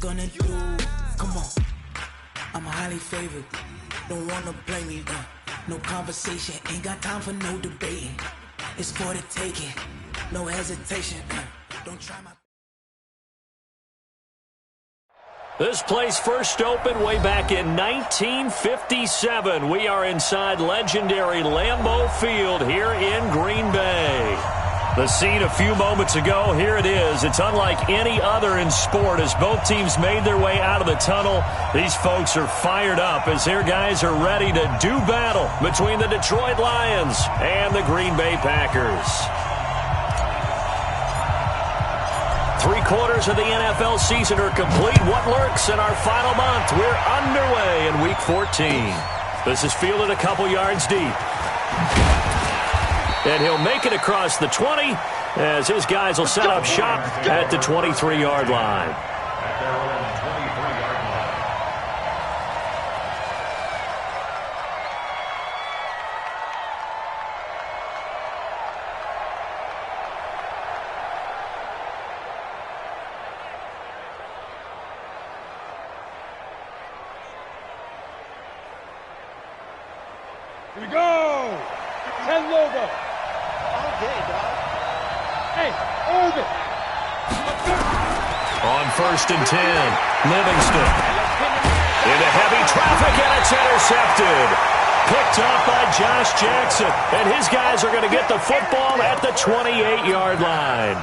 gonna do? Come on. I'm highly favored. Don't wanna blame me. No conversation. Ain't got time for no debating. It's for the taking. No hesitation. Don't try my... This place first opened way back in 1957. We are inside legendary Lambeau Field here in Green Bay. The scene a few moments ago, here it is. It's unlike any other in sport as both teams made their way out of the tunnel. These folks are fired up as their guys are ready to do battle between the Detroit Lions and the Green Bay Packers. 3/4 of the NFL season are complete. What lurks in our final month? We're underway in Week 14. This is fielded a couple yards deep. And he'll make it across the 20 as his guys will set up shop at the 23-yard line. Here we go! 10 logo. Okay, dog. Hey, Irvin. On 1st and 10, Livingston. Into heavy traffic, and it's intercepted. Picked up by Josh Jackson. And his guys are going to get the football at the 28-yard line.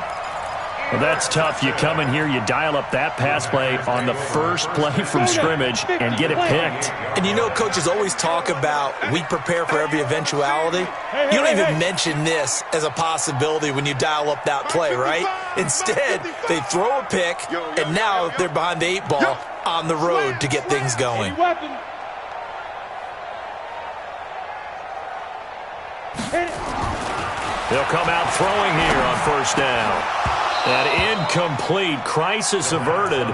Well, that's tough. You come in here, you dial up that pass play on the first play from scrimmage and get it picked. And you know, coaches always talk about we prepare for every eventuality. You don't even mention this as a possibility when you dial up that play, right? Instead, they throw a pick, and now they're behind the 8 ball on the road to get things going. They'll come out throwing here on 1st down. An incomplete, crisis averted,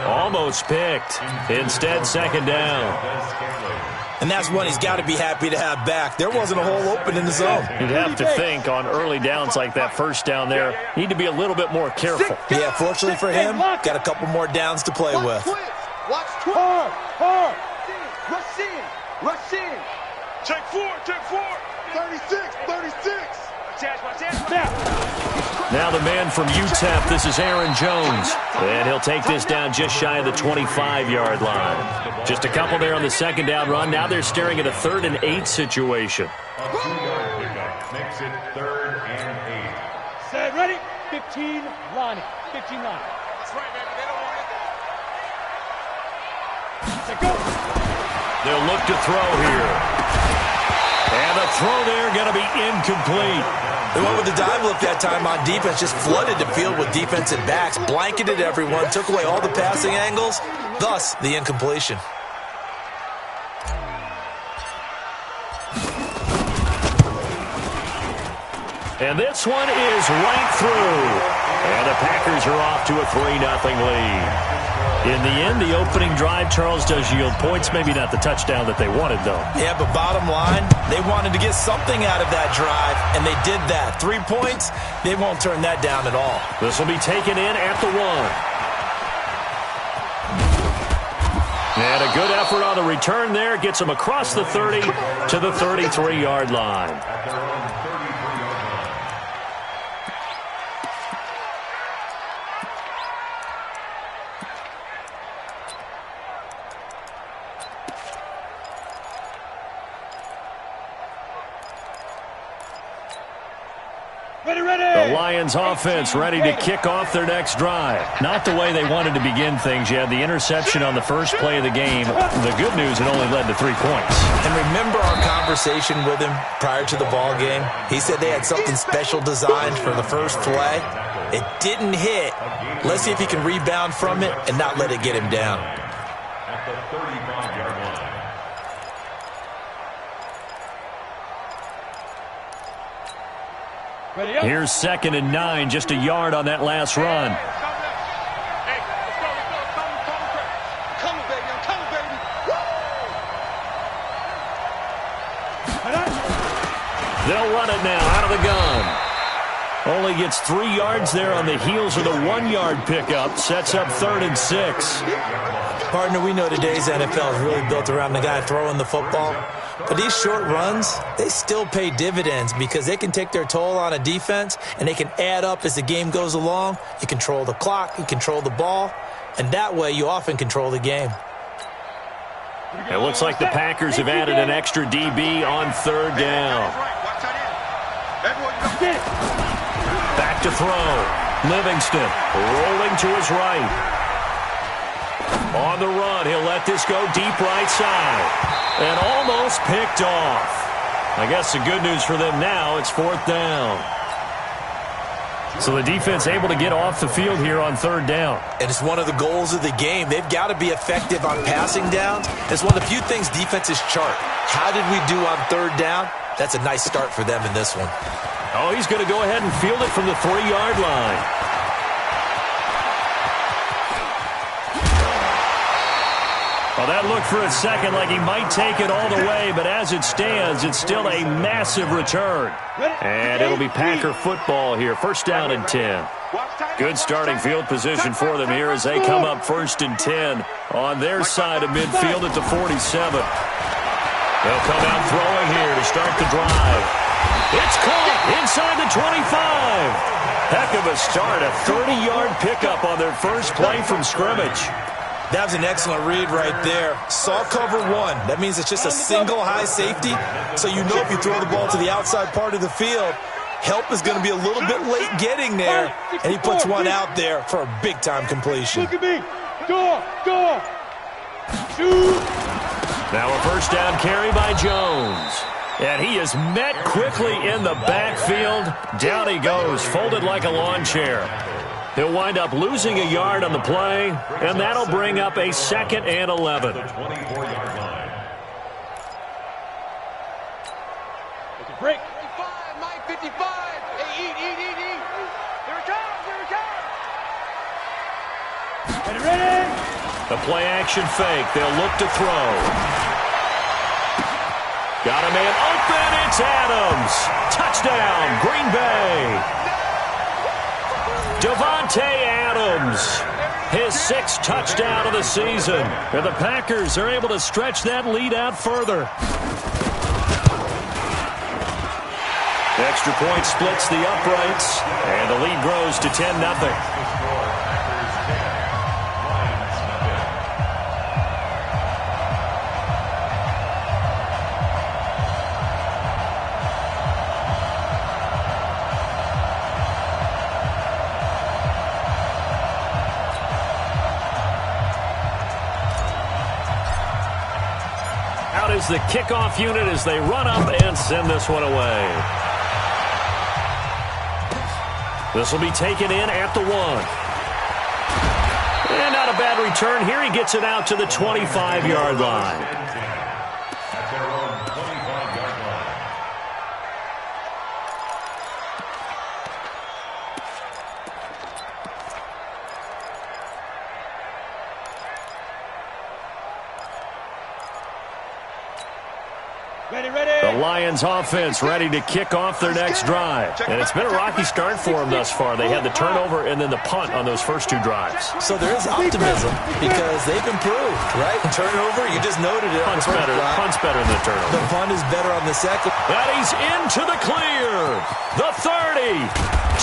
almost picked. Instead, 2nd down. And that's one he's got to be happy to have back. There wasn't a hole open in the zone. You'd have to think on early downs like that 1st down there, need to be a little bit more careful. Yeah, fortunately for him, got a couple more downs to play with. Watch twist. Hard. Rush in. Rush in. Check 4. 36. Now the man from UTEP, this is Aaron Jones. And he'll take this down just shy of the 25-yard line. Just a couple there on the 2nd down run. Now they're staring at a 3rd and 8 situation. 2-yard pickup makes it 3rd and 8. Set, ready? 15, Lonnie. 15 line. That's right, baby. They don't want it. Set, go. They'll look to throw here. And the throw there going to be incomplete. They went with the dive look that time on defense, just flooded the field with defensive backs, blanketed everyone, took away all the passing angles, thus the incompletion. And this one is right through. And the Packers are off to a 3-0 lead. In the end, the opening drive, Charles, does yield points. Maybe not the touchdown that they wanted, though. Yeah, but bottom line, they wanted to get something out of that drive, and they did that. 3 points, they won't turn that down at all. This will be taken in at the 1. And a good effort on the return there. Gets them across the 30 to the 33-yard line. The Lions offense ready to kick off their next drive. Not the way they wanted to begin things. You had the interception on the first play of the game. The good news, it only led to 3 points. And remember our conversation with him prior to the ball game? He said they had something special designed for the first play. It didn't hit. Let's see if he can rebound from it and not let it get him down. At the 35-yard line. Here's 2nd and 9, just a yard on that last run. They'll run it now out of the gun. Only gets 3 yards there on the heels of the 1-yard pickup. Sets up 3rd and 6. Partner, we know today's NFL is really built around the guy throwing the football. But these short runs, they still pay dividends because they can take their toll on a defense, and they can add up as the game goes along. You control the clock, you control the ball, and that way you often control the game. It looks like the Packers have added an extra DB on 3rd down. Back to throw. Livingston rolling to his right. On the run, he'll let this go deep right side. And almost picked off. I guess the good news for them now, it's 4th down. So the defense able to get off the field here on 3rd down. And it's one of the goals of the game. They've got to be effective on passing downs. It's one of the few things defenses chart. How did we do on 3rd down? That's a nice start for them in this one. Oh, he's going to go ahead and field it from the 3-yard line. Well, that looked for a second like he might take it all the way, but as it stands, it's still a massive return. And it'll be Packer football here. 1st down and 10. Good starting field position for them here as they come up 1st and 10 on their side of midfield at the 47. They'll come out throwing here to start the drive. It's caught inside the 25. Heck of a start, a 30-yard pickup on their first play from scrimmage. That was an excellent read right there. Saw cover 1. That means it's just a single high safety. So you know if you throw the ball to the outside part of the field, help is going to be a little bit late getting there. And he puts one out there for a big-time completion. Look at me. Go. Shoot. Now a 1st down carry by Jones. And he is met quickly in the backfield. Down he goes, folded like a lawn chair. He'll wind up losing a yard on the play, and that'll bring up a 2nd and 11. 24-yard line. Break. 55, Mike 55. Hey, eat. Here it comes. Ready. The play action fake. They'll look to throw. Got a man open. It's Adams. Touchdown, Green Bay. Davante Adams, his 6th touchdown of the season. And the Packers are able to stretch that lead out further. The extra point splits the uprights, and the lead grows to 10-0. Is the kickoff unit as they run up and send this one away. This will be taken in at the 1. And not a bad return here. He gets it out to the 25-yard line. At their own 25-yard line. The Lions offense ready to kick off their next drive. And it's been a rocky start for them thus far. They had the turnover and then the punt on those first 2 drives. So there is optimism because they've improved, right? Turnover, you just noted it. Punt's better than the turnover. The punt is better on the second. And he's into the clear. The 30,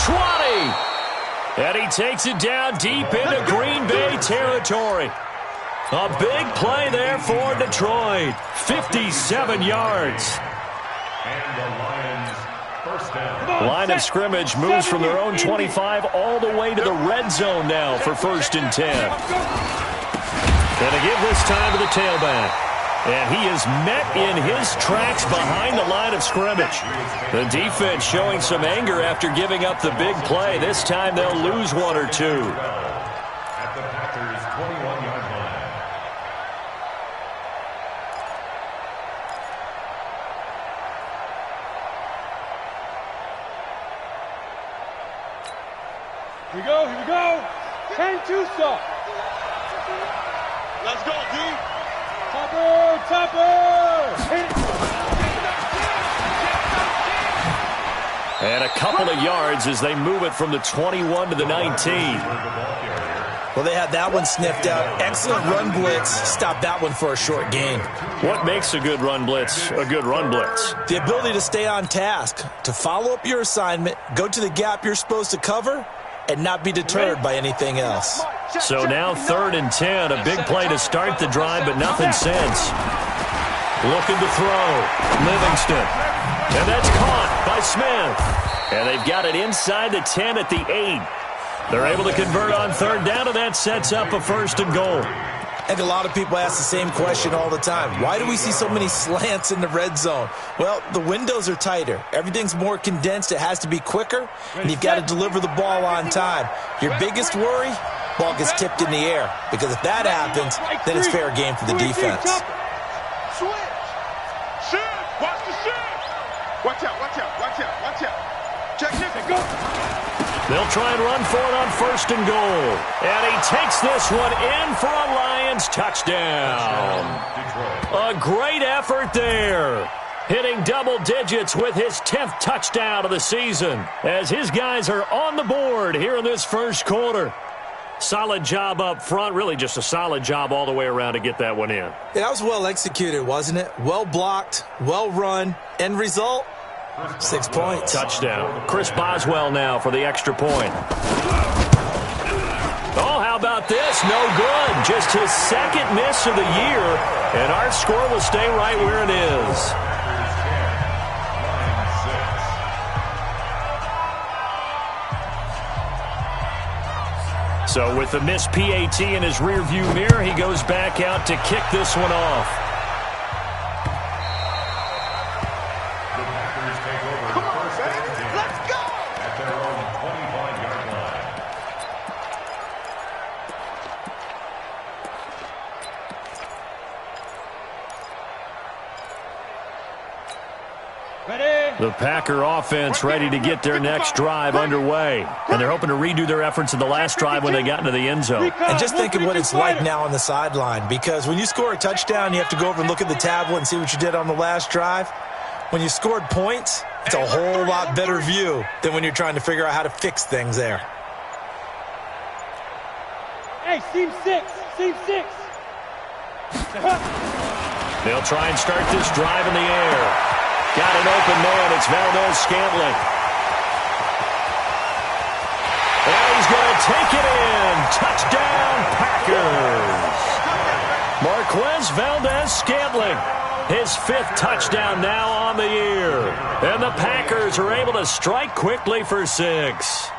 20. And he takes it down deep into Green Bay territory. A big play there for Detroit. 57 yards. And the Lions, 1st down. Line of scrimmage moves from their own 25 all the way to the red zone now for 1st and 10. And to give this time to the tailback. And he is met in his tracks behind the line of scrimmage. The defense showing some anger after giving up the big play. This time they'll lose 1 or 2. At the Packers' 21-yard line. Here we go. 10-2 stop. Let's go, D. Topper. Hit it. And a couple of yards as they move it from the 21 to the 19. Well, they had that one sniffed out. Excellent run blitz. Stopped that one for a short gain. What makes a good run blitz a good run blitz? The ability to stay on task, to follow up your assignment, go to the gap you're supposed to cover, and not be deterred by anything else. So now 3rd and 10. A big play to start the drive, but nothing since. Looking to throw. Livingston. And that's caught by Smith. And they've got it inside the 10 at the 8. They're able to convert on 3rd down, and that sets up a 1st and goal. I think a lot of people ask the same question all the time. Why do we see so many slants in the red zone? Well, the windows are tighter. Everything's more condensed. It has to be quicker, and you've got to deliver the ball on time. Your biggest worry, ball gets tipped in the air, because if that happens, then it's fair game for the defense. Switch. Shoot. Watch the shoot. Watch out, watch out, watch out, watch out. Check this. Go. They'll try and run for it on 1st and goal. And he takes this one in for a Lions touchdown. A great effort there. Hitting double digits with his 10th touchdown of the season, as his guys are on the board here in this 1st quarter. Solid job up front, really just a solid job all the way around to get that one in. Yeah, that was well executed, wasn't it? Well blocked, well run. End result, 6 points. Touchdown. Chris Boswell now for the extra point. Oh, how about this? No good. Just his 2nd miss of the year, and our score will stay right where it is. So with the missed PAT in his rearview mirror, he goes back out to kick this one off. The Packers take over the 1st and 10. Let's go. At their own 25-yard line. The Packer offense ready to get their next drive underway. And they're hoping to redo their efforts in the last drive when they got into the end zone. And just think of what it's like now on the sideline, because when you score a touchdown, you have to go over and look at the tablet and see what you did on the last drive. When you scored points, it's a whole lot better view than when you're trying to figure out how to fix things there. Hey, seam 6. Seam 6. They'll try and start this drive in the air. Got an open man. It's Valdez-Scantling. And he's going to take it in. Touchdown, Packers. Marquez Valdez-Scantling. His 5th touchdown now on the year. And the Packers are able to strike quickly for 6.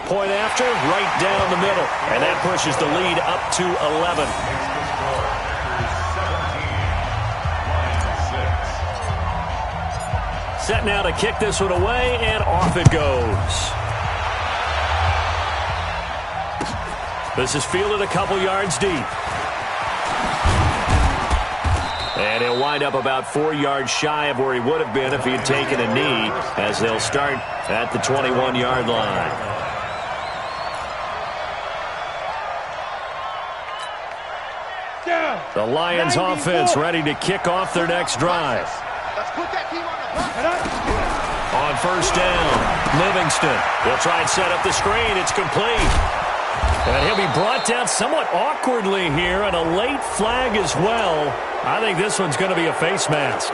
Point after, right down the middle. And that pushes the lead up to 11. Set now to kick this one away, and off it goes. This is fielded a couple yards deep. And he'll wind up about 4 yards shy of where he would have been if he had taken a knee, as they'll start at the 21-yard line. The Lions offense ready to kick off their next drive. Let's put that team on the bus. On 1st down, Livingston. They'll try and set up the screen. It's complete. And he'll be brought down somewhat awkwardly here, and a late flag as well. I think this one's going to be a face mask.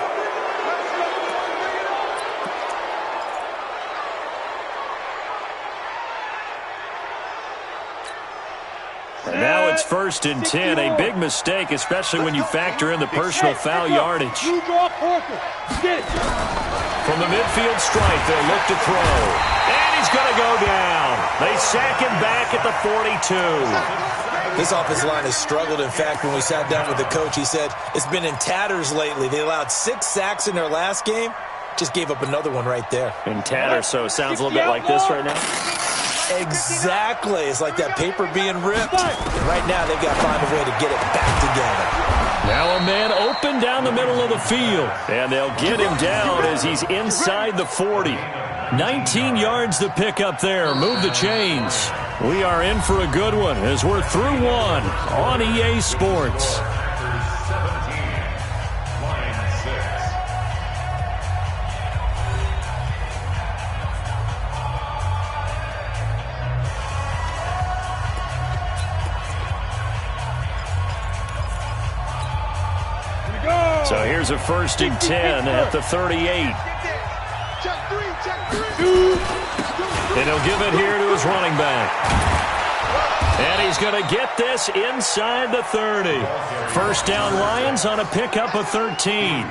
And now it's 1st and 10. A big mistake, especially when you factor in the personal foul yardage. You draw Parker. Get it. From the midfield stripe, they'll look to throw. And he's going to go down. They sack him back at the 42. This offensive line has struggled. In fact, when we sat down with the coach, he said it's been in tatters lately. They allowed 6 sacks in their last game. Just gave up another one right there. In tatters, so it sounds a little bit like this right now. Exactly. It's like that paper being ripped. And right now, they've got to find a way to get it back together. Now a man open down the middle of the field. And they'll get him down as he's inside the 40. 19 yards to pick up there. Move the chains. We are in for a good one as we're through one on EA Sports. So here's a 1st and 10 at the 38. Check three. And he'll give it here to his running back. And he's going to get this inside the 30. 1st down Lions on a pickup of 13.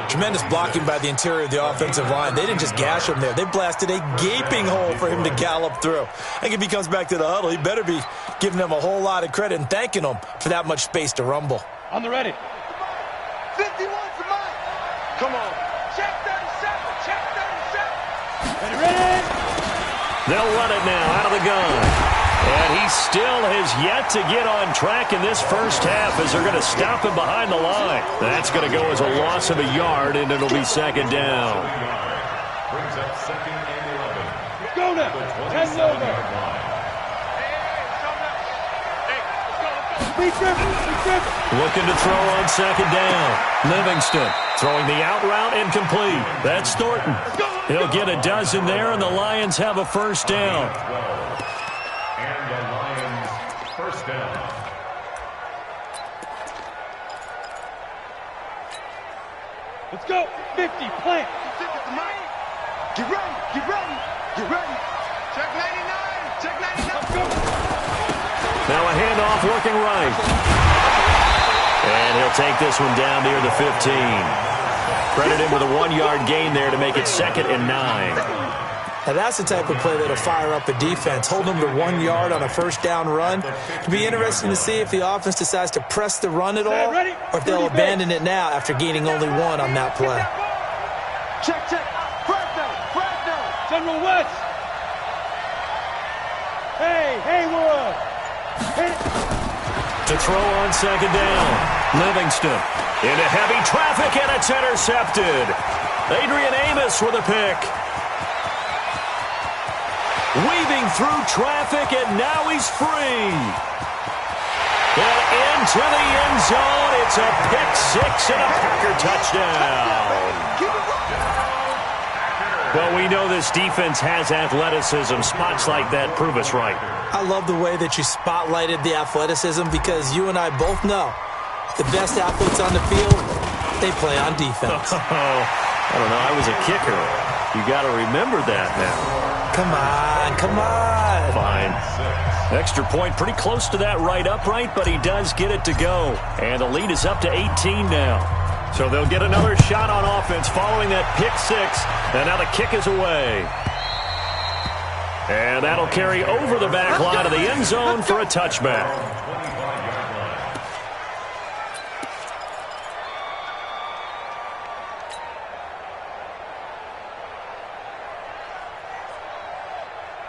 Tremendous blocking by the interior of the offensive line. They didn't just gash him there. They blasted a gaping hole for him to gallop through. I think if he comes back to the huddle, he better be giving them a whole lot of credit and thanking them for that much space to rumble. On the ready. 51 for Mike. Come on. Check 37. Check 37. Ready. They'll run it now out of the gun. And he still has yet to get on track in this first half as they're going to stop him behind the line. That's going to go as a loss of a yard, and it'll be 2nd down. Brings up 2nd and 11. Let's go now. 10 over. Be driven. Looking to throw on 2nd down. Livingston throwing the out route incomplete. That's Thornton. He'll get a dozen there, and the Lions have a 1st down. And the Lions 1st down. Let's go. 50. Plant. Get ready. Check 99. Check 99. Let's go. Now a handoff working right. And he'll take this one down near the 15. Credit him with a 1-yard gain there to make it 2nd and 9. Now that's the type of play that'll fire up a defense. Hold them to 1 yard on a 1st down run. It'll be interesting to see if the offense decides to press the run at all, or if they'll abandon it now after gaining only 1 on that play. Check. Fresno. General West. Hey, Haywood. Hit it. To throw on 2nd down. Livingston into heavy traffic, and it's intercepted. Adrian Amos with a pick. Weaving through traffic, and now he's free. And into the end zone. It's a pick 6 and a Packer touchdown. Well, we know this defense has athleticism. Spots like that prove us right. I love the way that you spotlighted the athleticism because you and I both know the best athletes on the field, they play on defense. I don't know. I was a kicker. You got to remember that now. Come on. Fine. Extra point pretty close to that right upright, but he does get it to go. And the lead is up to 18 now. So they'll get another shot on offense following that pick 6. And now the kick is away. And that'll carry over the back line of the end zone for a touchback.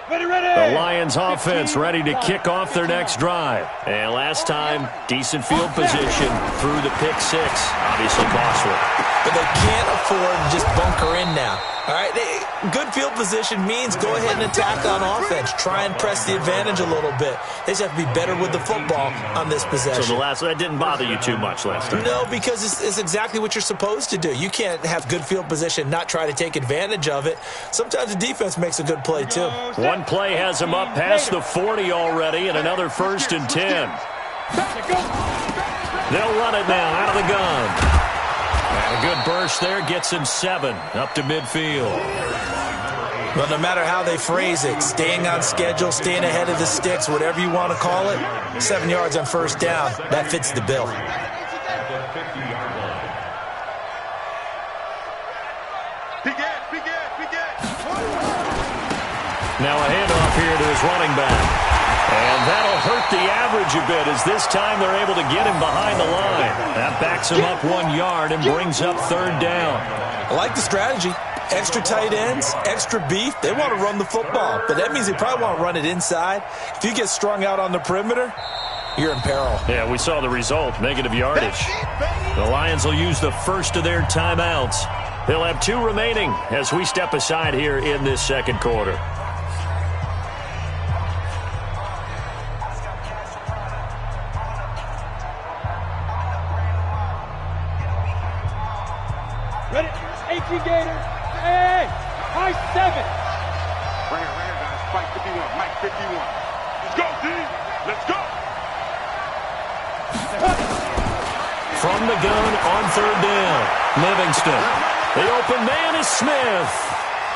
The Lions offense ready to kick off their next drive. And last time, decent field position through the pick 6. Obviously costly. But they can't afford to just bunker in now. All right, good field position means go ahead and attack on offense. Try and press the advantage a little bit. They just have to be better with the football on this possession. So that didn't bother you too much last time? No, because it's exactly what you're supposed to do. You can't have good field position, not try to take advantage of it. Sometimes the defense makes a good play, too. One play has him up past the 40 already, and another 1st and 10. They'll run it now out of the gun. And a good burst there gets him 7 up to midfield. Well, no matter how they phrase it, staying on schedule, staying ahead of the sticks, whatever you want to call it, 7 yards on 1st down, that fits the bill. Now a handoff here to his running back. And that'll hurt the average a bit as this time they're able to get him behind the line. That backs him up 1 yard and brings up 3rd down. I like the strategy. Extra tight ends, extra beef. They want to run the football, but that means they probably want to run it inside. If you get strung out on the perimeter, you're in peril. Yeah, we saw the result, negative yardage. The Lions will use the first of their timeouts. They'll have 2 remaining as we step aside here in this 2nd quarter. Ready? 18 Gator. Hey, high 7. Right here, guys. Spike 51. Mike 51. Let's go, D. Let's go. From from the gun on third down. Livingston. The open man is Smith.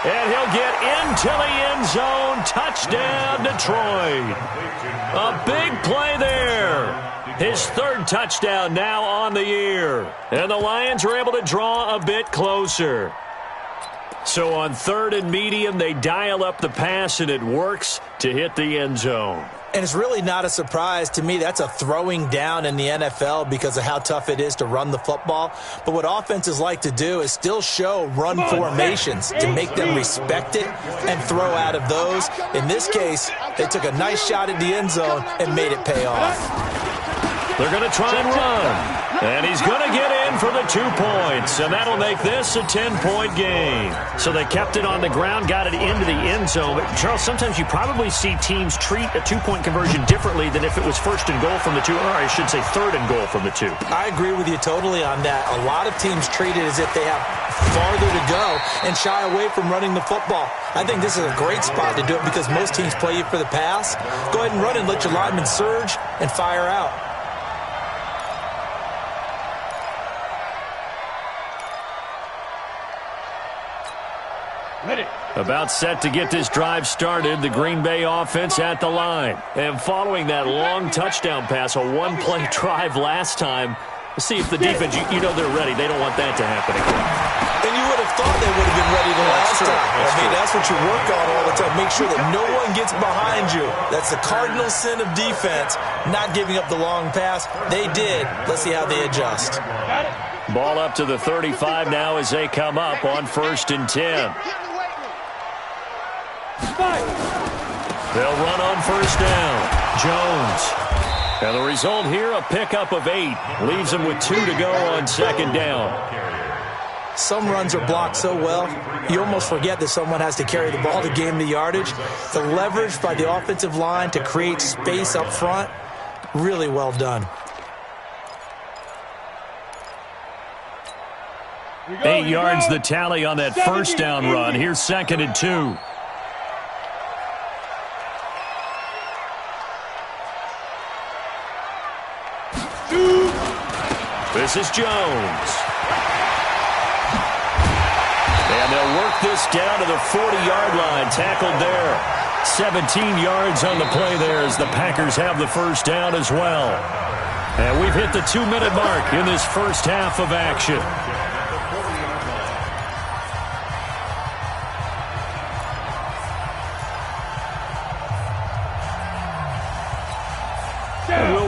And he'll get into the end zone. Touchdown, Detroit. A big play there. His third touchdown now on the year. And the Lions are able to draw a bit closer. So on third and medium, they dial up the pass, and it works to hit the end zone. And it's really not a surprise to me. That's a throwing down in the NFL because of how tough it is to run the football. But what offenses like to do is still show run formations to make them respect it and throw out of those. In this case, they took a nice shot at the end zone and made it pay off. They're going to try and run. And he's going to get in for the 2 points. And that'll make this a 10-point game. So they kept it on the ground, got it into the end zone. But, Charles, sometimes you probably see teams treat a 2-point conversion differently than if it was first and goal from the 2, or I should say third and goal from the 2. I agree with you totally on that. A lot of teams treat it as if they have farther to go and shy away from running the football. I think this is a great spot to do it because most teams play you for the pass. Go ahead and run and let your linemen surge and fire out. About set to get this drive started, the Green Bay offense at the line. And following that long touchdown pass, a one-play drive last time, let's see if the defense, you know they're ready. They don't want that to happen again. And you would have thought they would have been ready the last time. That's what you work on all the time. Make sure that no one gets behind you. That's the cardinal sin of defense, not giving up the long pass. They did. Let's see how they adjust. Ball up to the 35 now as they come up on 1st and 10. They'll run on 1st down. Jones. And the result here, a pickup of 8. Leaves them with 2 to go on 2nd down. Some runs are blocked so well, you almost forget that someone has to carry the ball to gain the yardage. The leverage by the offensive line to create space up front, really well done. 8 yards the tally on that 1st down run. Here's 2nd and 2. This is Jones. And they'll work this down to the 40-yard line. Tackled there. 17 yards on the play there as the Packers have the 1st down as well. And we've hit the 2-minute mark in this first half of action.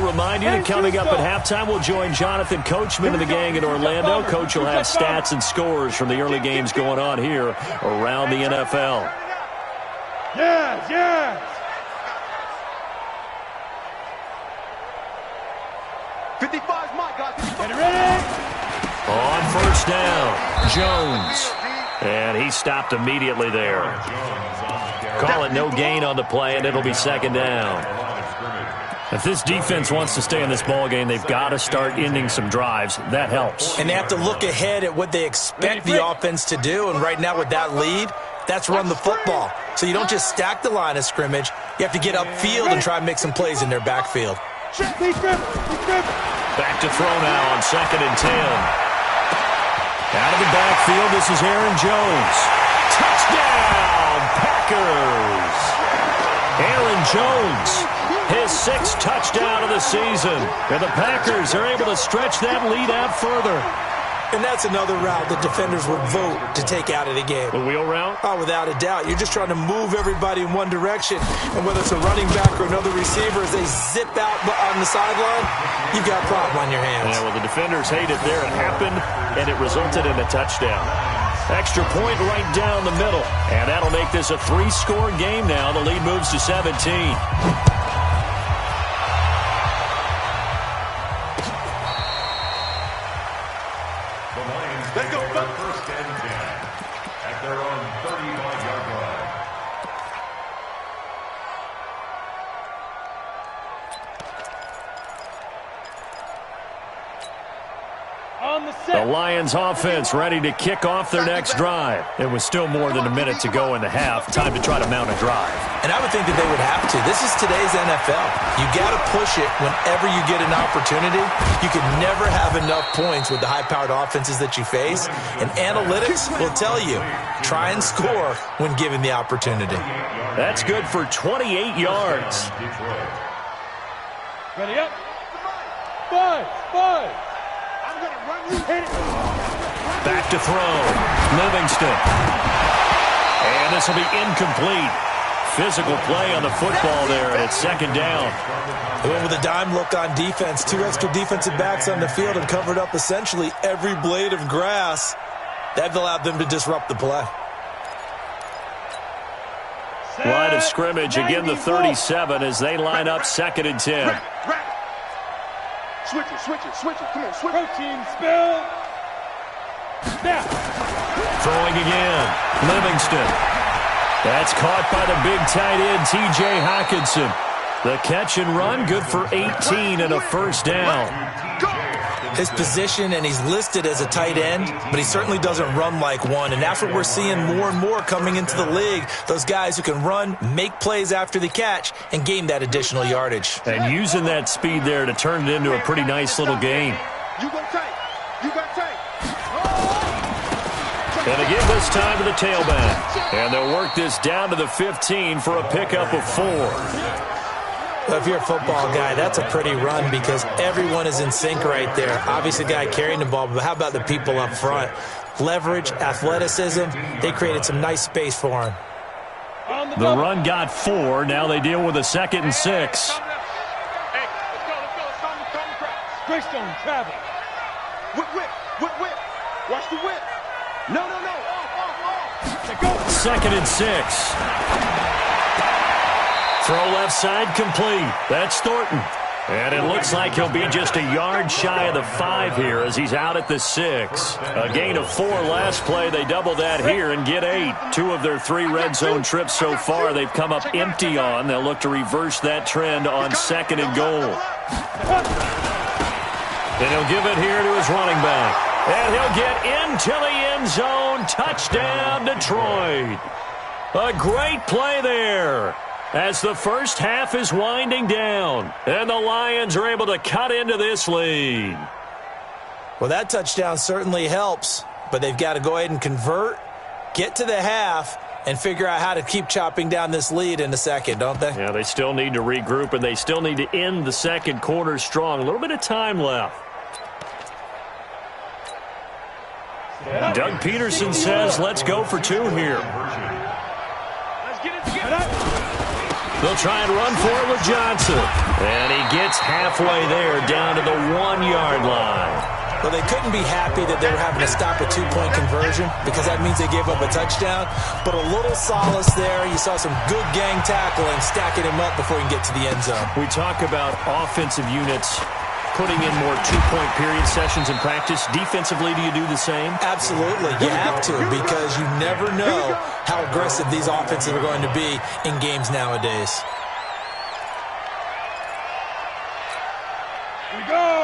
Remind you that coming up at halftime, we'll join Jonathan Coachman and the gang in Orlando. Coach will have stats and scores from the early games going on here around the NFL. Yes, yes. 55's my guy. Get ready. On 1st down, Jones. And he stopped immediately there. Call it no gain on the play, and it'll be 2nd down. If this defense wants to stay in this ballgame, they've got to start ending some drives. That helps. And they have to look ahead at what they expect the offense to do. And right now with that lead, that's run the football. So you don't just stack the line of scrimmage. You have to get upfield and try and make some plays in their backfield. Back to throw now on 2nd and 10. Out of the backfield, this is Aaron Jones. Touchdown, Packers! Aaron Jones, his 6th touchdown of the season. And the Packers are able to stretch that lead out further. And that's another route that defenders would vote to take out of the game. The wheel route? Oh, without a doubt. You're just trying to move everybody in one direction. And whether it's a running back or another receiver, as they zip out on the sideline, you've got a problem on your hands. Yeah, well, the defenders hate it there. It happened, and it resulted in a touchdown. Extra point right down the middle. And that'll make this a 3-score game now. The lead moves to 17. Let's go. 1st and 10 at their own 35-yard line. On the set. The Lions offense ready to kick off their next drive. It was still more than a minute to go in the half. Time to try to mount a drive. And I would think that they would have to. This is today's NFL. You got to push it whenever you get an opportunity. You can never have enough points with the high-powered offenses that you face. And analytics will tell you, try and score when given the opportunity. That's good for 28 yards. Ready up. 5. Back to throw. Livingston. And this will be incomplete. Physical play on the football there, and it's second down. They went with a dime look on defense. 2 extra defensive backs on the field and covered up essentially every blade of grass. That allowed them to disrupt the play. Line of scrimmage, again the 37 as they line up 2nd and 10. Switch it. Come on, switch it. Protein spill. Snap. Throwing again. Livingston. That's caught by the big tight end, T.J. Hockenson. The catch and run, good for 18 and a first down. His position, and he's listed as a tight end, but he certainly doesn't run like one, and that's what we're seeing more and more coming into the league. Those guys who can run, make plays after the catch, and gain that additional yardage. And using that speed there to turn it into a pretty nice little game. You got tight. And again this time to the tailback. And they'll work this down to the 15 for a pickup of 4. Well, if you're a football guy, that's a pretty run because everyone is in sync right there. Obviously, the guy carrying the ball, but how about the people up front? Leverage, athleticism, they created some nice space for him. The run got 4. Now they deal with a 2nd and 6. Hey, let's go. Greystone travel. Whip. Watch the whip. No. Off. 2nd and 6. Throw left side complete. That's Thornton. And it looks like he'll be just a yard shy of the 5 here as he's out at the 6. A gain of 4 last play. They double that here and get 8. 2 of their 3 red zone trips so far they've come up empty on. They'll look to reverse that trend on 2nd and goal. And he'll give it here to his running back. And he'll get into the end zone. Touchdown, Detroit. A great play there as the first half is winding down. And the Lions are able to cut into this lead. Well, that touchdown certainly helps, but they've got to go ahead and convert, get to the half, and figure out how to keep chopping down this lead in the second, don't they? Yeah, they still need to regroup, and they still need to end the second quarter strong. A little bit of time left. Doug Peterson says, let's go for 2 here. Let's get it together. They'll try and run for it with Johnson. And he gets halfway there down to the 1-yard line. Well, they couldn't be happy that they were having to stop a 2-point conversion because that means they gave up a touchdown. But a little solace there. You saw some good gang tackling, stacking him up before he can get to the end zone. We talk about offensive units putting in more 2-point period sessions in practice. Defensively, do you do the same? Absolutely. You have to because you never know how aggressive these offenses are going to be in games nowadays.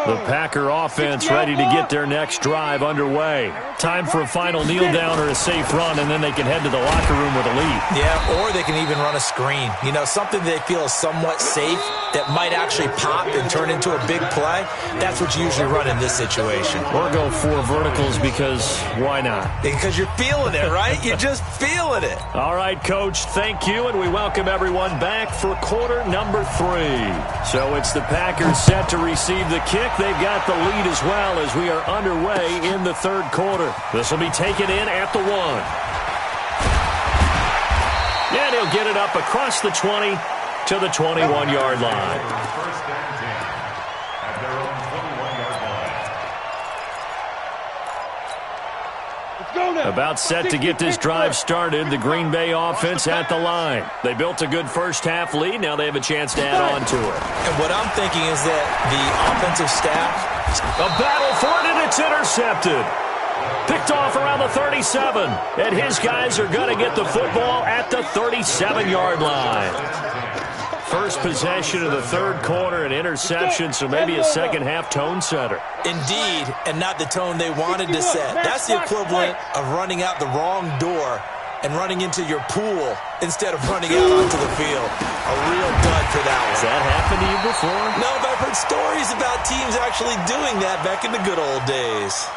The Packer offense ready to get their next drive underway. Time for a final kneel down or a safe run, and then they can head to the locker room with a lead. Yeah, or they can even run a screen. You know, something they feel is somewhat safe that might actually pop and turn into a big play. That's what you usually run in this situation. Or go 4 verticals because why not? Because you're feeling it, right? You're just feeling it. All right, Coach, thank you, and we welcome everyone back for quarter number 3. So it's the Packers set to receive the kick. They've got the lead as well as we are underway in the 3rd quarter. This will be taken in at the 1. And he'll get it up across the 20 to the 21-yard line. First and 10 at their own 21-yard line. Let's go now. About set to get this drive started, the Green Bay offense at the line. They built a good first half lead. Now they have a chance to add on to it. And what I'm thinking is that the offensive staff... A battle for it, and it's intercepted. Picked off around the 37. And his guys are going to get the football at the 37-yard line. First possession of the third quarter, an interception, so maybe a second-half tone setter. Indeed, and not the tone they wanted to set. That's the equivalent of running out the wrong door and running into your pool instead of running out onto the field. A real dud for that one. Has that happened to you before? No, but I've heard stories about teams actually doing that back in the good old days.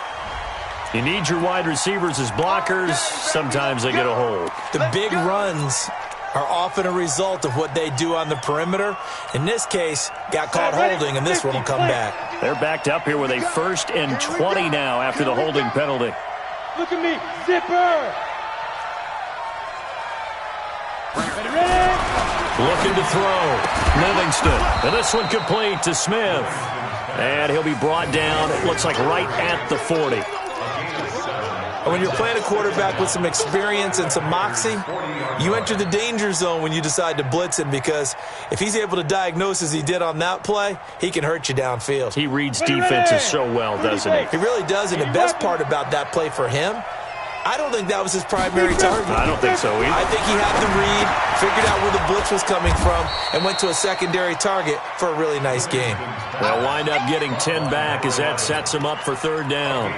You need your wide receivers as blockers. Sometimes they get a hold. The big runs are often a result of what they do on the perimeter. In this case, got caught holding, and this one will come back. They're backed up here with a 1st and 20 now after the holding penalty. Look at me, zipper. Looking to throw. Livingston. And this one complete to Smith. And he'll be brought down, it looks like right at the 40. When you're playing a quarterback with some experience and some moxie, you enter the danger zone when you decide to blitz him, because if he's able to diagnose as he did on that play, he can hurt you downfield. He reads defenses so well, doesn't he? He really does, and the best part about that play for him, I don't think that was his primary target. I don't think so either. I think he had the read, figured out where the blitz was coming from, and went to a secondary target for a really nice game. They'll wind up getting 10 back as that sets him up for third down.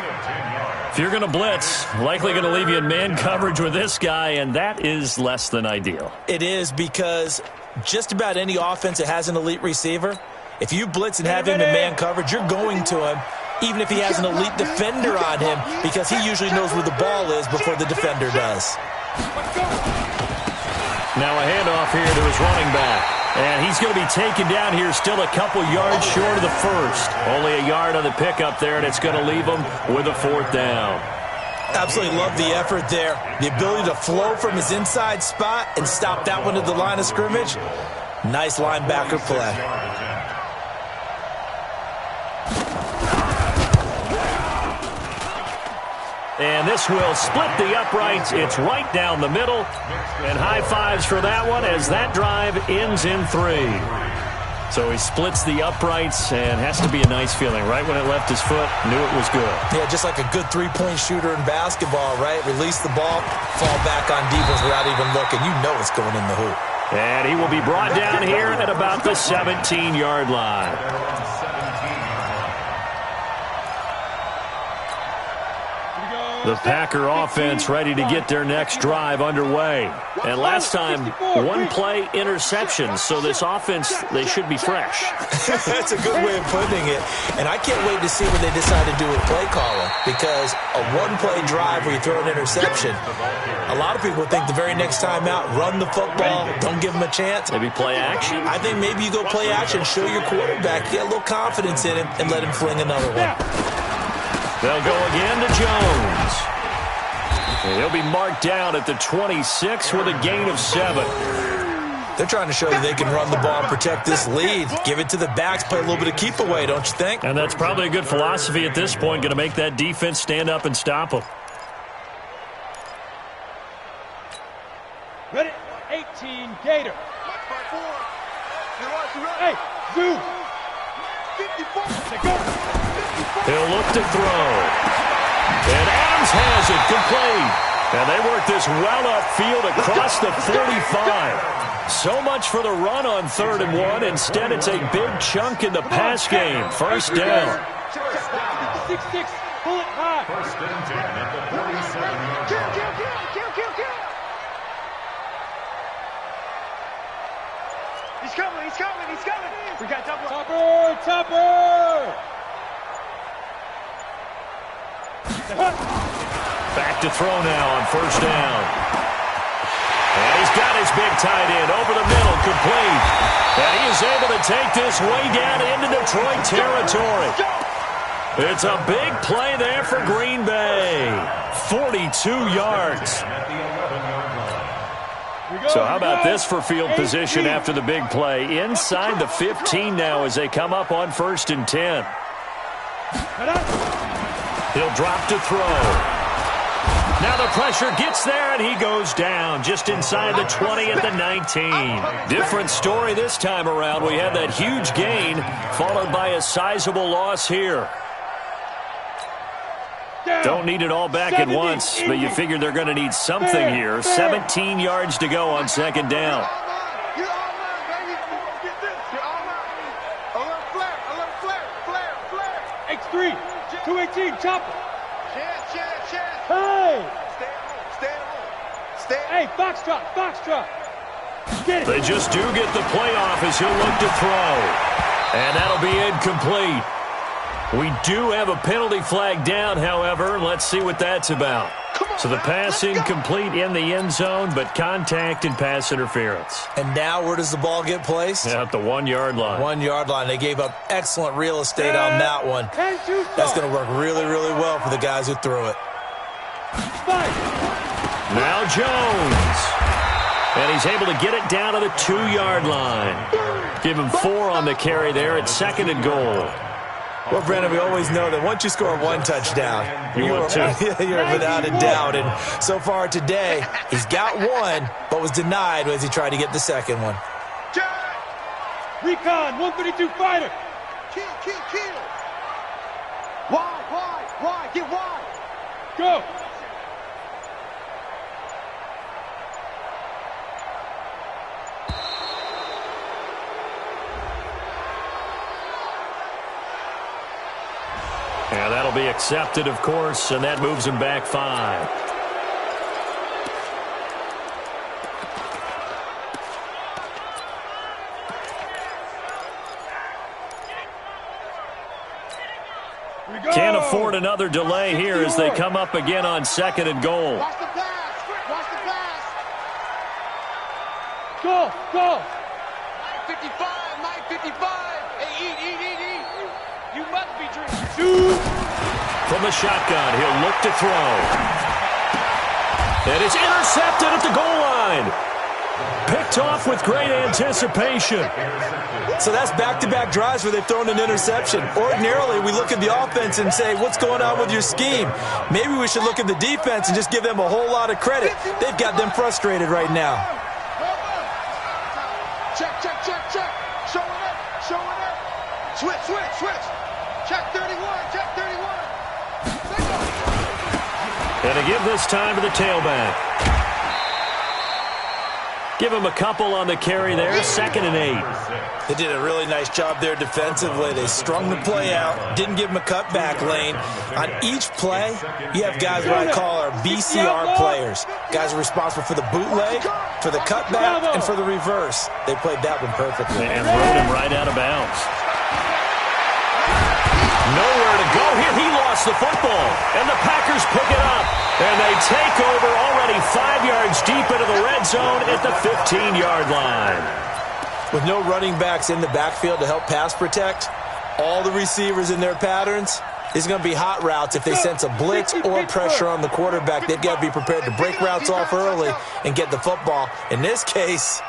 If you're going to blitz, likely going to leave you in man coverage with this guy, and that is less than ideal. It is, because just about any offense that has an elite receiver, if you blitz and have him in man coverage, you're going to him, even if he has an elite defender on him, because he usually knows where the ball is before the defender does. Now a handoff here to his running back. And he's going to be taken down here, still a couple yards short of the first. Only a yard on the pickup there, and it's going to leave him with a 4th down. Absolutely love the effort there. The ability to flow from his inside spot and stop that one at the line of scrimmage. Nice linebacker play. And this will split the uprights. It's right down the middle. And high fives for that one as that drive ends in 3. So he splits the uprights, and has to be a nice feeling. Right when it left his foot, knew it was good. Yeah, just like a good three-point shooter in basketball, right? Release the ball, fall back on defense without even looking. You know it's going in the hoop. And he will be brought down here at about the 17-yard line. The Packer offense ready to get their next drive underway. And last time, 1-play interception. So this offense, they should be fresh. That's a good way of putting it. And I can't wait to see what they decide to do with play calling, because a 1-play drive where you throw an interception, a lot of people think the very next time out, run the football, don't give them a chance. Maybe play action? I think maybe you go play action, show your quarterback, get a little confidence in him, and let him fling another one. They'll go again to Jones. And he'll be marked down at the 26 with a gain of 7. They're trying to show you they can run the ball and protect this lead. Give it to the backs, play a little bit of keep away, don't you think? And that's probably a good philosophy at this point, going to make that defense stand up and stop them. Ready? 18, Gator. Hey, Zoo. He'll look to throw. And Adams has it complete. And they work this well upfield across the 45. So much for the run on 3rd and 1. Instead, it's a big chunk in the pass game. First down. 6-6, pull it high. 1st and 10 at the 47-yard line. He's coming. We got double. Topper. Back to throw now on 1st down. And he's got his big tight end over the middle, complete. And he is able to take this way down into Detroit territory. It's a big play there for Green Bay. 42 yards. So how about this for field position after the big play? Inside the 15 now as they come up on 1st and 10. He'll drop to throw. Now the pressure gets there, and he goes down just inside the 20 at the 19. Different story this time around. We had that huge gain followed by a sizable loss here. Don't need it all back at once, but you figure they're going to need something here. 17 yards to go on 2nd down. 218, chopper. Chance. Hey! Stay at home. Stay at home. Hey, foxtrot. Get it. They just do get the playoff as he'll look to throw. And that'll be incomplete. We do have a penalty flag down, however. Let's see what that's about. So the pass incomplete in the end zone, but contact and pass interference. And now where does the ball get placed? At the 1 yard line. 1 yard line. They gave up excellent real estate on that one. That's going to work really, really well for the guys who threw it. Now Jones. And he's able to get it down to the 2 yard line. Give him 4 on the carry there at 2nd and goal. Well, Brandon, we always know that once you score 1 touchdown, you're without a doubt. And so far today, he's got 1, but was denied as he tried to get the second one. Recon, 132 fighter. Kill. Wide. Get wide. Go. Yeah, that'll be accepted, of course, and that moves him back 5. Can't afford another delay here as they come up again on 2nd and goal. Watch the pass. Go. 55. Hey, eat. You must be drinking. From the shotgun, he'll look to throw. And it's intercepted at the goal line. Picked off with great anticipation. So that's back-to-back drives where they've thrown an interception. Ordinarily, we look at the offense and say, what's going on with your scheme? Maybe we should look at the defense and just give them a whole lot of credit. They've got them frustrated right now. Check. Showing up. Switch. Check 31. And to give this time to the tailback. Give him a couple on the carry there, 2nd and 8. They did a really nice job there defensively. They strung the play out, didn't give him a cutback lane. On each play, you have guys what I call our BCR players. Guys are responsible for the bootleg, for the cutback, and for the reverse. They played that one perfectly. And rode him right out of bounds. Nowhere to go here. He lost the football. And the Packers pick it up. And they take over already 5 yards deep into the red zone at the 15-yard line. With no running backs in the backfield to help pass protect, all the receivers in their patterns, it's going to be hot routes if they sense a blitz or pressure on the quarterback. They've got to be prepared to break routes off early and get the football. In this case,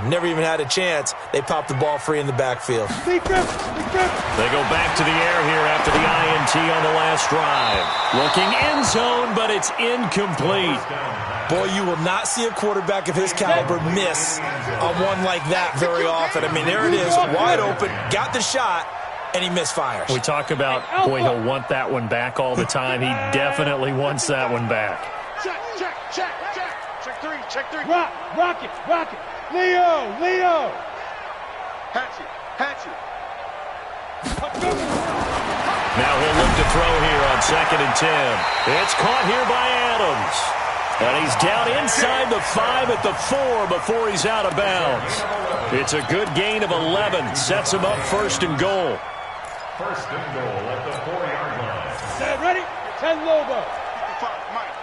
never even had a chance. They popped the ball free in the backfield. They go back to the air here after the INT on the last drive. Looking end zone, but it's incomplete. Boy, you will not see a quarterback of his caliber miss on one like that very often. I mean, there it is, wide open, got the shot, and he misfires. We talk about, boy, he'll want that one back all the time. He definitely wants that one back. Check. Check three. Rock it. Leo. Hatchet. Now he'll look to throw here on 2nd and 10. It's caught here by Adams. And he's down inside the 5 at the 4 before he's out of bounds. It's a good gain of 11. Sets him up 1st and goal. 1st and goal at the 4-yard line. Set ready? 10 Lobo. Mike,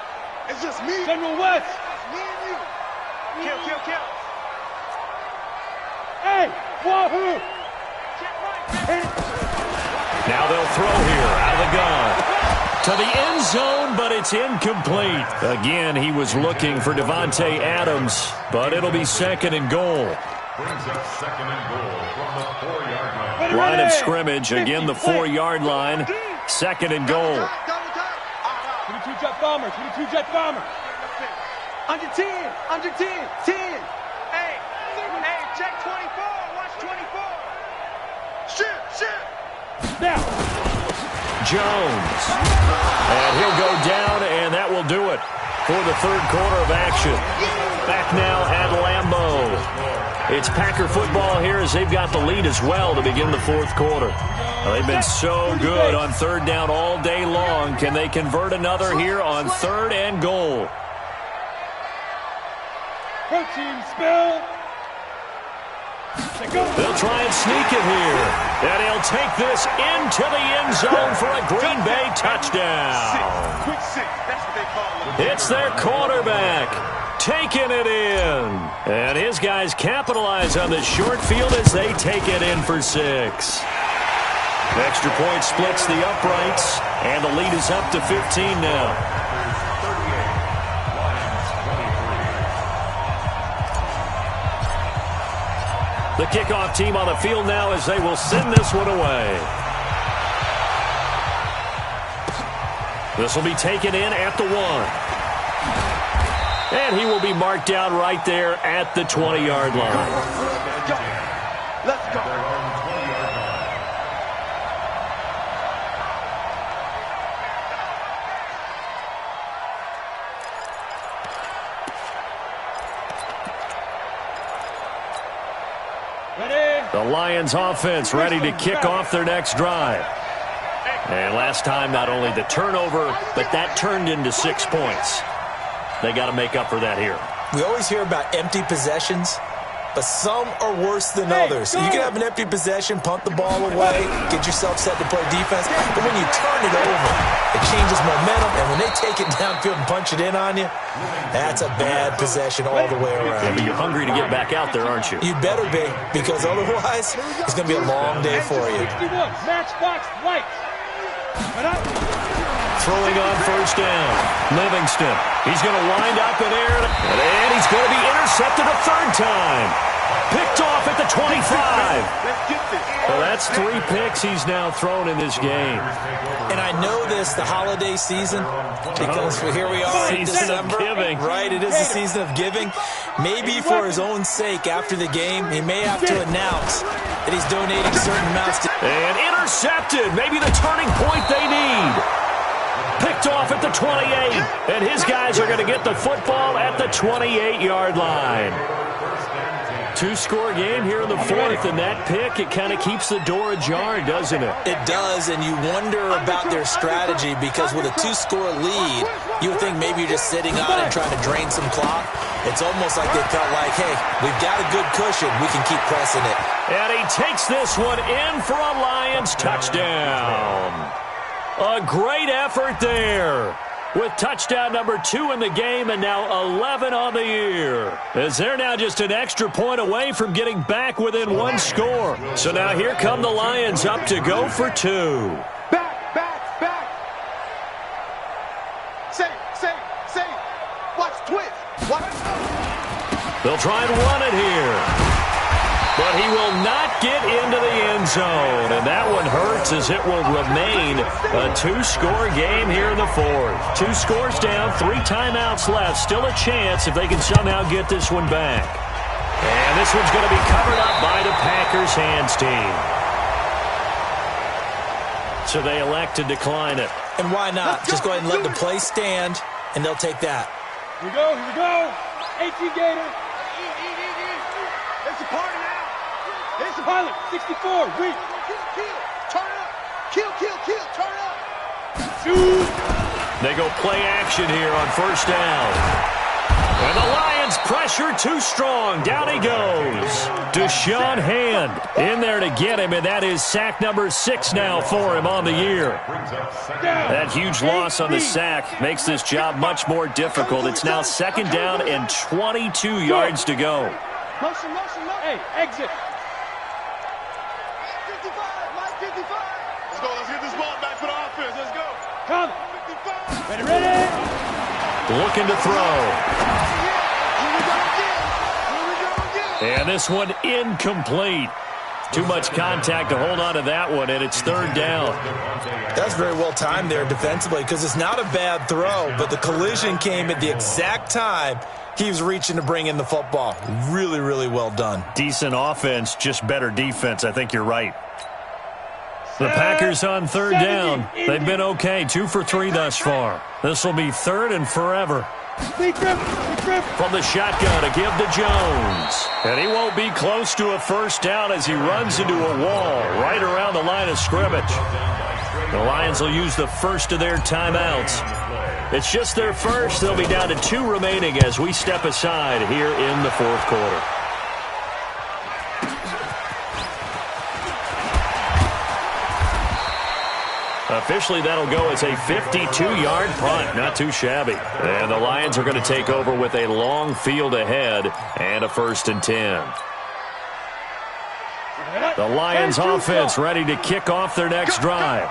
it's just me. General West. Me and you. Kill. Hey, Wahoo. Now they'll throw here out of the gun. To the end zone, but it's incomplete. Again, he was looking for Devontae Adams, but it'll be 2nd and goal. Brings up 2nd and goal from the 4-yard line. Line of scrimmage, again the 4-yard line. 2nd and goal. 22 jet bomber. Under 10. 10. Hey, check 24. Watch 24. Shit. Now. Jones. And he'll go down, and that will do it for the 3rd quarter of action. Back now at Lambeau. It's Packer football here as they've got the lead as well to begin the fourth quarter. Well, they've been so good on third down all day long. Can they convert another here on third and goal? Protein spill. They'll try and sneak it here. And he'll take this into the end zone for a Green Bay touchdown. Quick six. That's what they call it. It's their quarterback taking it in. And his guys capitalize on the short field as they take it in for 6. Extra point splits the uprights, and the lead is up to 15 now. The kickoff team on the field now as they will send this one away. This will be taken in at the 1. And he will be marked down right there at the 20-yard line. Let's go. The Lions offense ready to kick off their next drive. And last time, not only the turnover, but that turned into 6 points. They got to make up for that here. We always hear about empty possessions, but some are worse than others. So you can have an empty possession, punt the ball away, get yourself set to play defense, but when you turn it over, it changes momentum, and when they take it downfield and punch it in on you, that's a bad possession all the way around. Yeah, but you're hungry to get back out there, aren't you? You better be, because otherwise, it's going to be a long day for you. 61, Matchbox Lights. Throwing on first down. Livingston. He's going to wind up in air. And he's going to be intercepted a third time. Picked off at the 25. Well, that's 3 picks he's now thrown in this game. And I know this, the holiday season, because here we are in December. Giving. Right, it is the season of giving. Maybe for his own sake after the game, he may have to announce that he's donating certain amounts to... And intercepted. Maybe the turning point they need. Picked off at the 28. And his guys are going to get the football at the 28-yard line. 2-score game here in the fourth, and that pick, it kind of keeps the door ajar, doesn't it? It does, and you wonder about their strategy because with a 2-score lead, you would think maybe you're just sitting on and trying to drain some clock. It's almost like they felt like, hey, we've got a good cushion. We can keep pressing it. And he takes this one in for a Lions touchdown. A great effort there. With touchdown number 2 in the game and now 11 on the year. As they're now just an extra point away from getting back within 1 score. So now here come the Lions up to go for 2. Back. Say. Watch twist. Watch. They'll try and run it here. But he will not get into the end zone. And that one hurts as it will remain a 2-score game here in the fourth. 2 scores down, 3 timeouts left. Still a chance if they can somehow get this one back. And this one's going to be covered up by the Packers hands team. So they elect to decline it. And why not? Just go ahead and let the play stand, and they'll take that. Here we go. 18 Gator. It's a party now. It's a pilot. 64. Weak. Kill. Turn up. Kill. Turn up. Shoot. They go play action here on first down. And the Lions pressure too strong. Down he goes. Deshaun Hand in there to get him, and that is sack number 6 now for him on the year. That huge loss on the sack makes this job much more difficult. It's now 2nd down and 22 yards to go. Motion. Hey, exit. 55. Let's get this ball back for the offense. Let's go. Come. 55. Ready. Looking to throw. Here we go again. And this one incomplete. Too much contact to hold on to that one, and it's 3rd down. That's very well timed there defensively because it's not a bad throw, but the collision came at the exact time he was reaching to bring in the football. Really, really well done. Decent offense, just better defense. I think you're right. The Packers on 3rd down. They've been okay. 2 for 3 thus far. This will be 3rd and forever. From the shotgun to give to Jones. And he won't be close to a first down as he runs into a wall right around the line of scrimmage. The Lions will use the first of their timeouts. It's just their first. They'll be down to 2 remaining as we step aside here in the fourth quarter. Officially, that'll go as a 52-yard punt. Not too shabby. And the Lions are going to take over with a long field ahead and a 1st and 10. The Lions offense ready to kick off their next drive.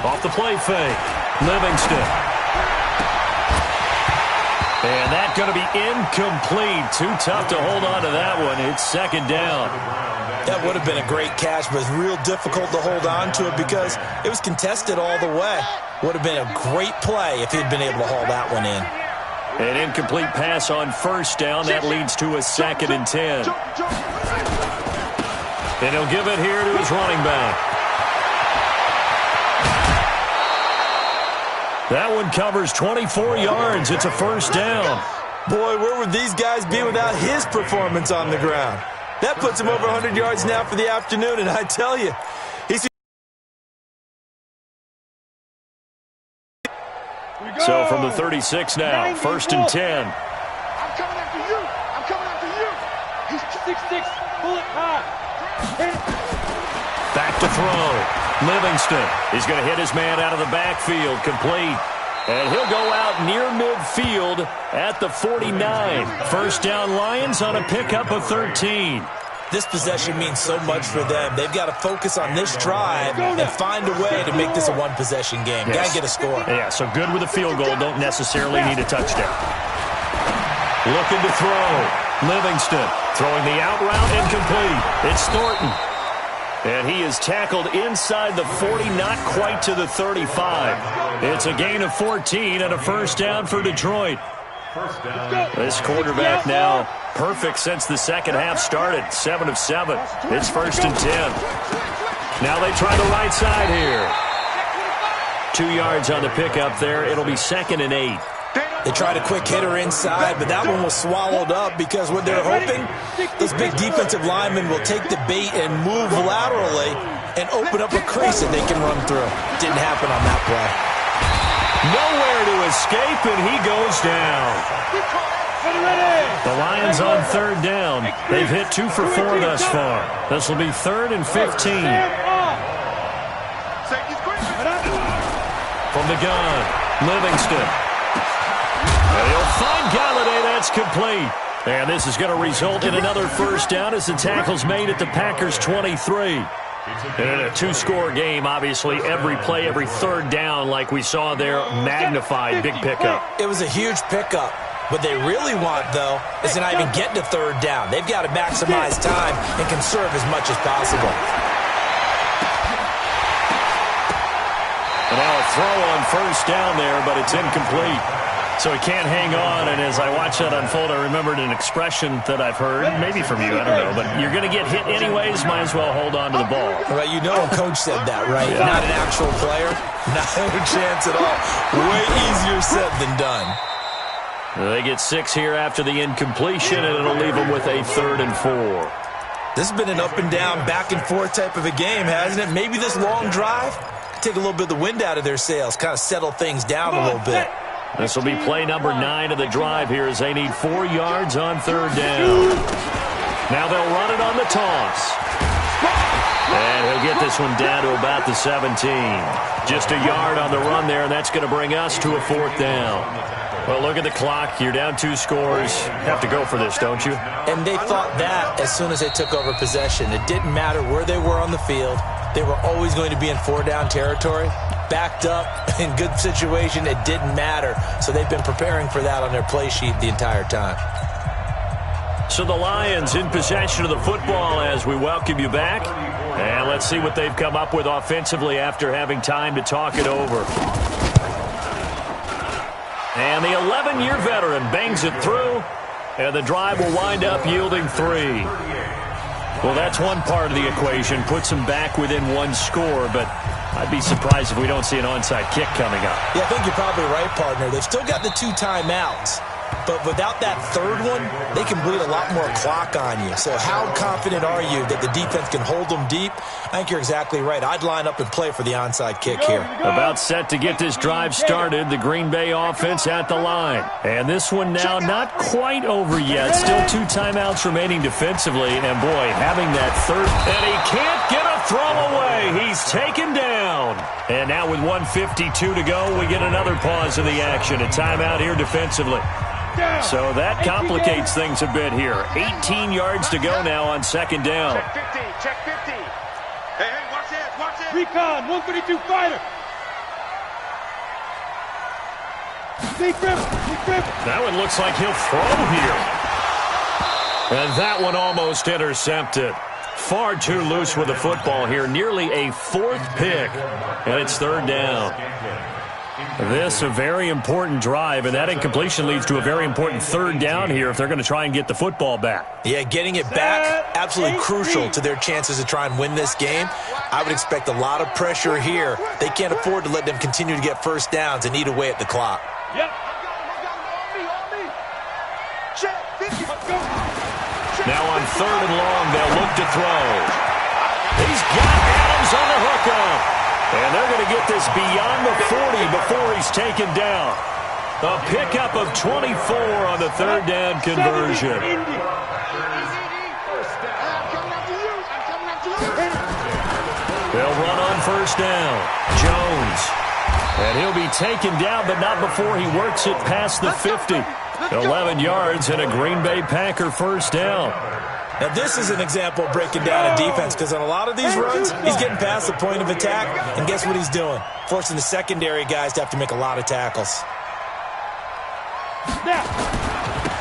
Off the play fake. Livingston. And that's going to be incomplete. Too tough to hold on to that one. It's 2nd down. That would have been a great catch, but it's real difficult to hold on to it because it was contested all the way. Would have been a great play if he'd been able to haul that one in. An incomplete pass on 1st down. That leads to a 2nd and 10. And he'll give it here to his running back. That one covers 24 yards. It's a 1st down. Boy, where would these guys be without his performance on the ground? That puts him over 100 yards now for the afternoon, and I tell you, he's... So from the 36 now, 1st and 10. I'm coming after you. I'm coming after you. He's 6'6", bullet high. Back to throw. Livingston. He's going to hit his man out of the backfield. Complete. And he'll go out near midfield at the 49. 1st down Lions on a pickup of 13. This possession means so much for them. They've got to focus on this drive and find a way to make this a one-possession game. Yes. Got to get a score. Yeah, so good with a field goal. Don't necessarily need a touchdown. Looking to throw. Livingston throwing the out route incomplete. It's Thornton. And he is tackled inside the 40, not quite to the 35. It's a gain of 14 and a 1st down for Detroit. This quarterback now perfect since the second half started. 7 of 7. It's 1st and 10. Now they try the right side here. 2 yards on the pickup there. It'll be 2nd and 8. They tried a quick hitter inside, but that one was swallowed up because what they're hoping, those big defensive linemen will take the bait and move laterally and open up a crease that they can run through. Didn't happen on that play. Nowhere to escape, and he goes down. The Lions on 3rd down. They've hit 2 for 4 thus far. This will be 3rd and 15. From the gun, Livingston. And he'll find Galladay. That's complete. And this is going to result in another 1st down as the tackle's made at the Packers' 23. And in a 2-score game, obviously, every play, every 3rd down, like we saw there, magnified, big pickup. It was a huge pickup. What they really want, though, is to not even get to 3rd down. They've got to maximize time and conserve as much as possible. And now a throw on 1st down there, but it's incomplete. So he can't hang on, and as I watch that unfold, I remembered an expression that I've heard, maybe from you, I don't know, but you're going to get hit anyways, might as well hold on to the ball. Right, you know Coach said that, right? Yeah. Not an actual player, not a chance at all. Way easier said than done. They get 6 here after the incompletion, and it'll leave them with a 3rd and 4. This has been an up-and-down, back-and-forth type of a game, hasn't it? Maybe this long drive take a little bit of the wind out of their sails, kind of settle things down a little bit. This will be play number 9 of the drive here as they need 4 yards on 3rd down. Now they'll run it on the toss. And he'll get this one down to about the 17. Just a yard on the run there, and that's going to bring us to a 4th down. Well, look at the clock. You're down 2 scores. Have to go for this, don't you? And they thought that as soon as they took over possession. It didn't matter where they were on the field. They were always going to be in 4-down territory. Backed up, in good situation, it didn't matter. So they've been preparing for that on their play sheet the entire time. So the Lions in possession of the football as we welcome you back. And let's see what they've come up with offensively after having time to talk it over. And the 11-year veteran bangs it through, and the drive will wind up yielding 3. Well, that's one part of the equation. Puts them back within one score, but I'd be surprised if we don't see an onside kick coming up. Yeah, I think you're probably right, partner. They've still got the 2 timeouts. But without that third one, they can bleed a lot more clock on you. So how confident are you that the defense can hold them deep? I think you're exactly right. I'd line up and play for the onside kick here. About set to get this drive started. The Green Bay offense at the line. And this one now not quite over yet. Still 2 timeouts remaining defensively. And, boy, having that third. And he can't get a throw away. He's taken down. And now with 1:52 to go, we get another pause in the action. A timeout here defensively. So that complicates things a bit here. 18 yards to go now on second down. Check 50, check 50. Hey, watch it, watch it. Recon, 152 fighter. That one looks like he'll throw here. And that one almost intercepted. Far too loose with the football here. Nearly a 4th pick. And it's third down. This a very important drive, and that incompletion leads to a very important third down here if they're going to try and get the football back. Yeah, getting it back, absolutely crucial to their chances to try and win this game. I would expect a lot of pressure here. They can't afford to let them continue to get first downs and eat away at the clock. Yep. Now on third and long, they'll look to throw. He's got Adams on the hookup. And they're going to get this beyond the 40 before he's taken down. A pickup of 24 on the third down conversion. They'll run on first down. Jones. And he'll be taken down, but not before he works it past the 50. 11 yards and a Green Bay Packer first down. Now, this is an example of breaking down a defense because on a lot of these runs, he's getting past the point of attack, and guess what he's doing? Forcing the secondary guys to have to make a lot of tackles.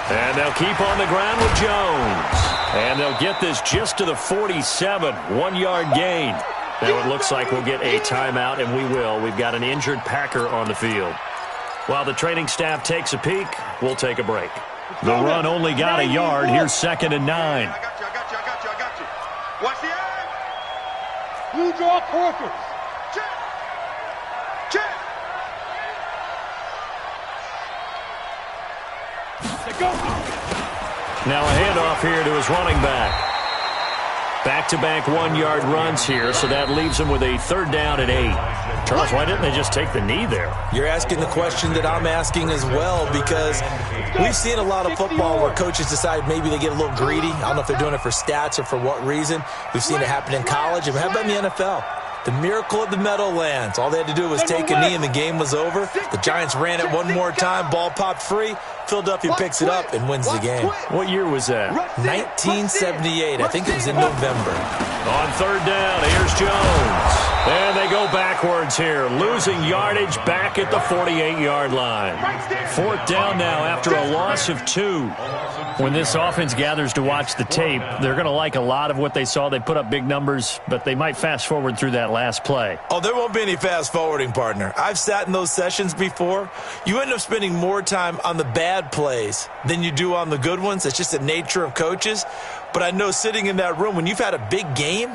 And they'll keep on the ground with Jones. And they'll get this just to the 47, 1-yard gain. Now it looks like we'll get a timeout, and we will. We've got an injured Packer on the field. While the training staff takes a peek, we'll take a break. The run only got a yard. Here's 2nd and 9. I got you. Watch the eye. Blue draw Corkers. Check. Go. Now a handoff here to his running back. Back-to-back 1-yard runs here, so that leaves him with a third down and 8. Charles, why didn't they just take the knee there? You're asking the question that I'm asking as well, because we've seen a lot of football where coaches decide maybe they get a little greedy. I don't know if they're doing it for stats or for what reason. We've seen it happen in college. And how about in the NFL? The miracle of the Meadowlands. All they had to do was take a knee and the game was over. The Giants ran it one more time. Ball popped free. Philadelphia picks it up and wins the game. What year was that? 1978. I think it was in November. On third down, here's Jones. And they go backwards here, losing yardage back at the 48-yard line. 4th down now after a loss of 2. When this offense gathers to watch the tape, they're going to like a lot of what they saw. They put up big numbers, but they might fast forward through that last play. Oh, there won't be any fast forwarding, partner. I've sat in those sessions before. You end up spending more time on the bad plays than you do on the good ones. It's just the nature of coaches. But I know sitting in that room, when you've had a big game,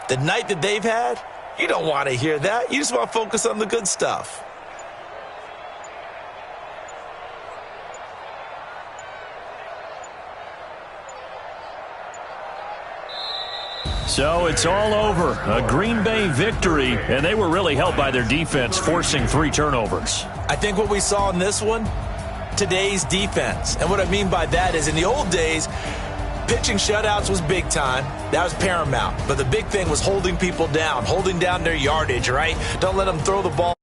the night that they've had, you don't want to hear that. You just want to focus on the good stuff. So it's all over. A Green Bay victory, and they were really helped by their defense, forcing 3 turnovers. I think what we saw in this one, today's defense. And what I mean by that is in the old days, pitching shutouts was big time. That was paramount. But the big thing was holding people down, holding down their yardage, right? Don't let them throw the ball.